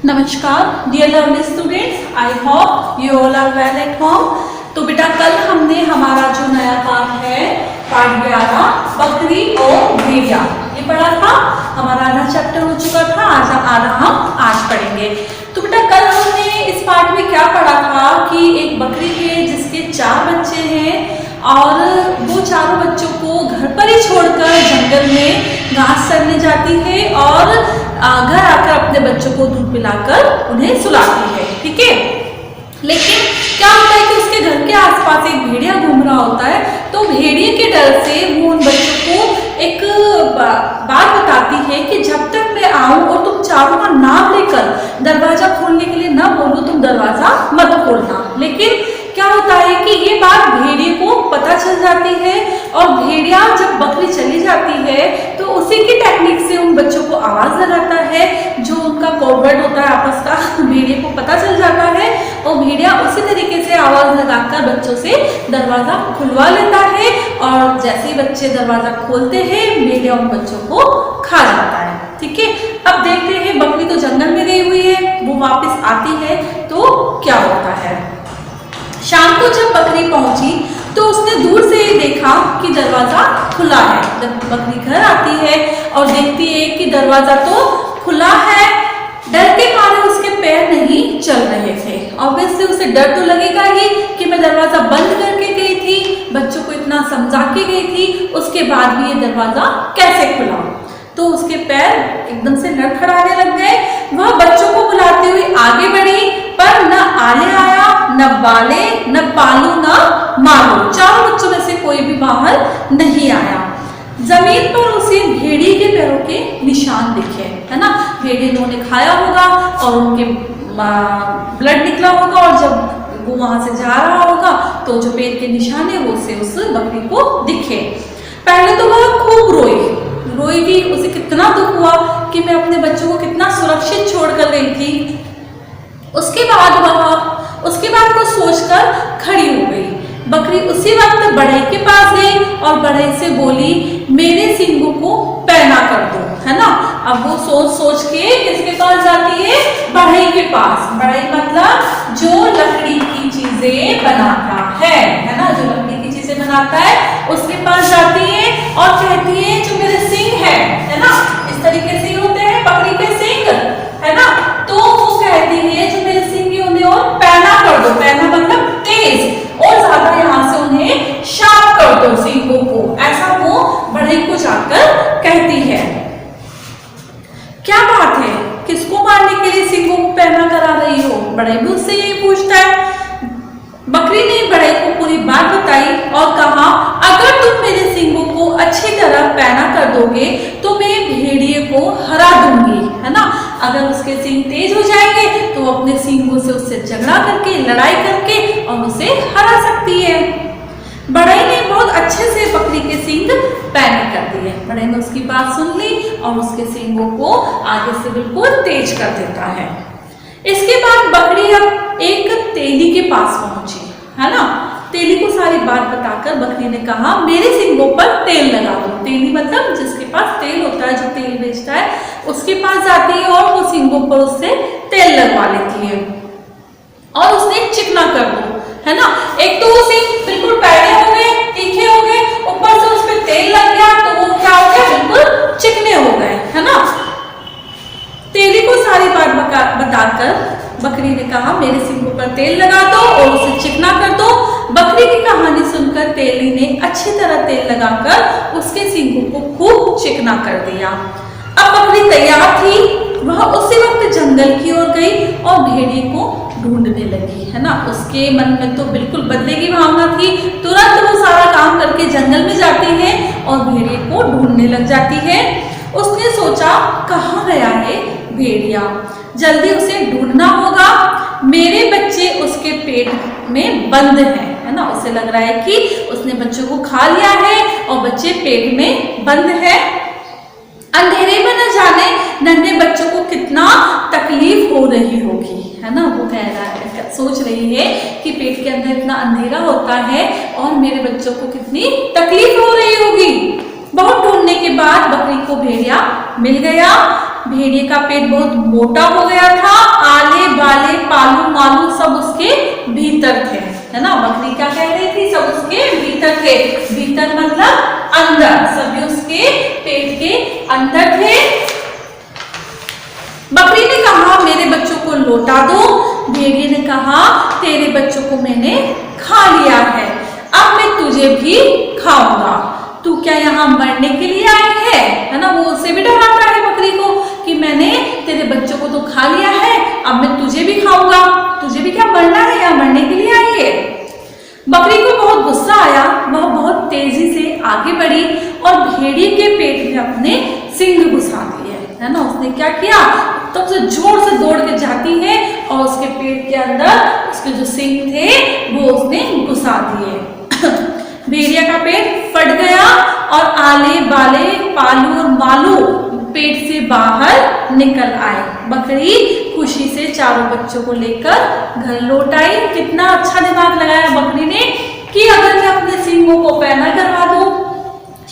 नमस्कार dear lovely students, I hope you all are well at home. तो बेटा कल हमने हमारा जो नया पाठ है पाठ 11 बकरी और भेड़िया ये पढ़ा था। हमारा आधा चैप्टर हो चुका था, आधा हम आज पढ़ेंगे। तो बेटा कल हमने इस पाठ में क्या पढ़ा था कि एक बकरी है जिसके 4 बच्चे हैं और वो चारों बच्चों को घर पर ही छोड़कर जंगल में घास चरने जाती है और घर आकर अपने बच्चों को दूध पिलाकर उन्हें सुलाती है। ठीक है, लेकिन क्या होता है कि उसके घर के आसपास एक भेड़िया घूम रहा होता है। तो भेड़िए के डर से वो उन बच्चों को एक बात बताती है कि जब तक मैं आऊं और तुम चारों का नाम लेकर दरवाजा खोलने के लिए ना बोलूं, तुम दरवाजा मत खोलना। लेकिन क्या होता है कि ये बात भेड़िए को पता चल जाती है और भेड़िया जब बकरी चली जाती है तो उसी की टेक्निक से उन बच्चों को आवाज लगाता है, जो उनका कोड होता है आपस का, भेड़िए को पता चल जाता है और भेड़िया उसी तरीके से आवाज लगाकर बच्चों से दरवाजा खुलवा लेता है और जैसे ही बच्चे दरवाजा खोलते हैं भेड़िया उन बच्चों को खा जाता है। ठीक है, अब देखते हैं बकरी तो जंगल में गई हुई है, वो वापस आती है तो क्या होता है। शाम को जब बकरी पहुंची तो उसने दूर से ही देखा कि दरवाजा खुला है। जब बकरी घर आती है और देखती है कि दरवाजा तो खुला है, डर के मारे उसके पैर नहीं चल रहे थे। ऑब्वियसली उसे डर तो लगेगा ही कि मैं दरवाजा बंद करके गई थी, बच्चों को इतना समझा के गई थी, उसके बाद भी ये दरवाजा कैसे खुला। तो उसके पैर एकदम से लड़खड़ाने लग गए। वह बच्चों को बुलाते हुए आगे बढ़ी, पर न आले आया, न बाले, न पालू, न मालू। चारों बच्चों में से कोई भी बाहर नहीं आया। जमीन पर उसे भेड़िए के पैरों के निशान दिखे, है ना। भेड़िए ने खाया होगा और उनके ब्लड निकला होगा और जब वो वहां से जा रहा होगा तो जो पैर के निशान है वो से उस बकरी को दिखे। पहले तो वह खूब रोई, उसे कितना दुख हुआ कि मैं अपने बच्चों को कितना सुरक्षित छोड़कर गई थी। उसके बाद वो सोचकर खड़ी हो गई। बकरी उसी वक्त बढ़ई के पास गई और बढ़ई से बोली, मेरे सींगों को पैना कर दो, है ना। अब वो सोच के किसके पास जाती है? बढ़ई के पास। बढ़ई मतलब जो लकड़ी की चीजें बनाता है ना, जो लकड़ी की चीजें बनाता है उसके पास जाती है और कहती है जो मेरे सींग है ना, इस तरीके से होते हैं बकरी के सींग, है ना। तो वो कहती है जो मेरे सींग उन्हें और पैना कर दो। पैना मतलब तेज और ज्यादा यहाँ से उन्हें शार्प कर दो सींगों को, ऐसा वो बढ़ई को जाकर कहती है। क्या बात है, किसको मारने के लिए सींगों को पैना करा रही हो? बढ़ई भी उससे यही पूछता है। बकरी ने बढ़ई को पूरी बात बताई और कहा, अगर तुम मेरे सींगों को अच्छी तरह पैना कर दोगे तो मैं भेड़िए को हरा दूंगी, है ना। अगर उसके सींग तेज हो जाएंगे तो वो अपने सींगों से उससे झगड़ा करके, लड़ाई करके और उसे हरा सकती है। बढ़ई ने बहुत अच्छे से बकरी के सींग पैने कर दिए। बढ़ई ने उसकी बात सुन ली और उसके सींगों को आगे से बिल्कुल तेज कर देता है। इसके बाद बकरी अब एक तेली के पास पहुंची, है ना। तेली को सारी बात बताकर बकरी ने कहा, मेरे सींगों पर तेल लगा दो। तेली मतलब जिसके पास तेल होता है, जो तेल बेचता है, उसके पास जाती है और वो सींगों पर उससे तेल लगवा लेती है और उसने चिकना कर दो, है ना। एक तो वो सींग बिल्कुल पैड़े हो गए, तीखे हो गए, ऊपर से उस पर तेल लग गया तो वो क्या हो गया, बिल्कुल चिकने हो गए, है ना। तेली को सारी बात बताकर बकरी ने कहा, मेरे सींगों पर तेल लगा दो और उसे चिकना कर दो। बकरी की कहानी सुनकर तेली ने अच्छी तरह तेल लगाकर उसके सींगों को खूब चिकना कर दिया। अब बकरी तैयार थी, वह उसी वक्त जंगल की ओर गई और भेड़िए को ढूंढने लगी, है ना। उसके मन में तो बिल्कुल बदले की भावना थी। तुरंत वो सारा काम करके जंगल में जाती है और भेड़िए को ढूंढने लग जाती है। उसने सोचा, कहाँ गया है भेड़िया, जल्दी उसे ढूंढना होगा। मेरे बच्चे उसके पेट में बंद हैं, है ना। उसे लग रहा है कि उसने बच्चों को खा लिया है और बच्चे पेट में बंद है। अंधेरे में न जाने नन्हे बच्चों को कितना तकलीफ हो रही होगी, है ना। वो कह रहा है, सोच रही है कि पेट के अंदर इतना अंधेरा होता है और मेरे बच्चों को कितनी तकलीफ हो रही होगी। बहुत ढूंढने के बाद बकरी को भेड़िया मिल गया। भेड़िए का पेट बहुत मोटा हो गया था, आले बाले पालू मालू सब उसके भीतर थे, है ना। बकरी क्या कह रही थी, सब उसके भीतर थे। भीतर मतलब अंदर, सभी उसके पेट के अंदर थे। बकरी ने कहा मेरे बच्चों को लौटा दो। भेड़िए ने कहा तेरे बच्चों को मैंने खा लिया है, अब मैं तुझे भी खाऊंगा। तू क्या यहाँ मरने के लिए आई है ना। वो उससे भी डराता है बकरी को कि मैंने तेरे बच्चों को तो खा लिया है, अब मैं तुझे भी खाऊंगा। तुझे भी क्या मरना है, यहाँ मरने के लिए आई है। बकरी को बहुत गुस्सा आया, वह बहुत तेजी से आगे बढ़ी और भेड़िए के पेट में अपने सिंग घुसा दिए, है ना। उसने क्या किया, तब से जोर से दौड़ के जाती है और उसके पेट के अंदर उसके जो सिंग थे वो उसने घुसा दिए। भेड़िया का पेट फट गया और आले बाले पालू और मालू पेट से बाहर निकल आए। बकरी खुशी से चारों बच्चों को लेकर घर लौट आई। कितना अच्छा दिमाग लगाया बकरी ने कि अगर मैं अपने सिंगों को पैना करवा दूं,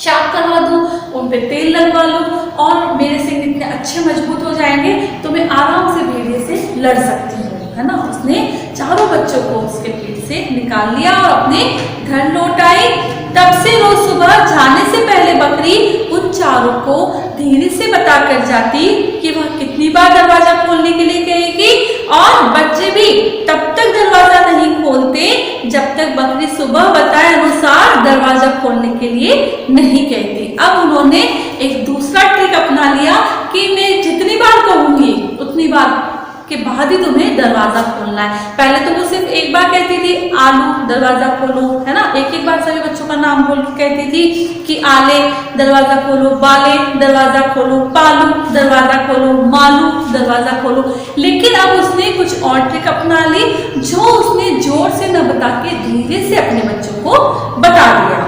शार्प करवा दूं, उन पे तेल लगवा लूं और मेरे सिंग इतने अच्छे मजबूत हो जाएंगे तो मैं आराम से भेड़िए से लड़ सकती हूँ, है ना। उसने चारों बच्चों को उसके पेट से निकाल लिया और अपने घर लौट आई। तब से रोज सुबह जाने से पहले बकरी उन चारों को धीरे से बता कर जाती कि वह कितनी बार दरवाजा खोलने के लिए कहेगी और बच्चे भी तब तक दरवाजा नहीं खोलते जब तक बकरी सुबह बताए अनुसार दरवाजा खोलने के लिए नहीं कहती। अब उन्होंने एक दूसरा ट्रिक अपना लिया कि मैं जितनी बार कहूंगी उतनी बार के बाद ही तुम्हें दरवाजा खोलना है। पहले तो वो सिर्फ एक बार कहती थी आलू दरवाजा खोलो, है ना। एक एक बार सभी बच्चों का नाम बोल के कहती थी कि आले दरवाजा खोलो, बाले दरवाजा खोलो, पालू दरवाजा खोलो, मालू दरवाजा खोलो। लेकिन अब उसने कुछ और ट्रिक अपना ली जो उसने जोर से न बता के धीरे से अपने बच्चों को बता दिया।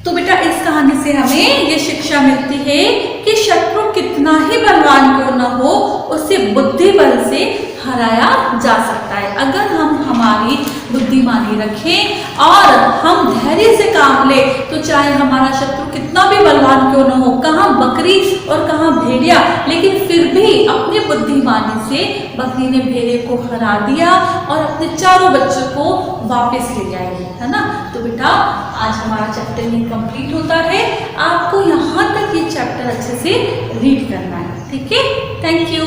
तो बेटा इस कहानी से हमें ये शिक्षा मिलती है कि शत्रु कितना ही बलवान क्यों न हो उसे बुद्धि बल से हराया जा सकता है। अगर हम हमारी बुद्धिमानी रखें और हम धैर्य से काम ले तो चाहे हमारा शत्रु कितना भी बलवान क्यों न हो, कहाँ बकरी और कहाँ भेड़िया, लेकिन फिर भी अपनी बुद्धिमानी से बकरी ने भेड़िए को हरा दिया और अपने चारों बच्चों को वापस ले जाएगी, है ना। तो बेटा आज हमारा चैप्टर ये कंप्लीट होता है। आपको यहाँ तक ये चैप्टर अच्छे से रीड करना है, ठीक है। Thank you.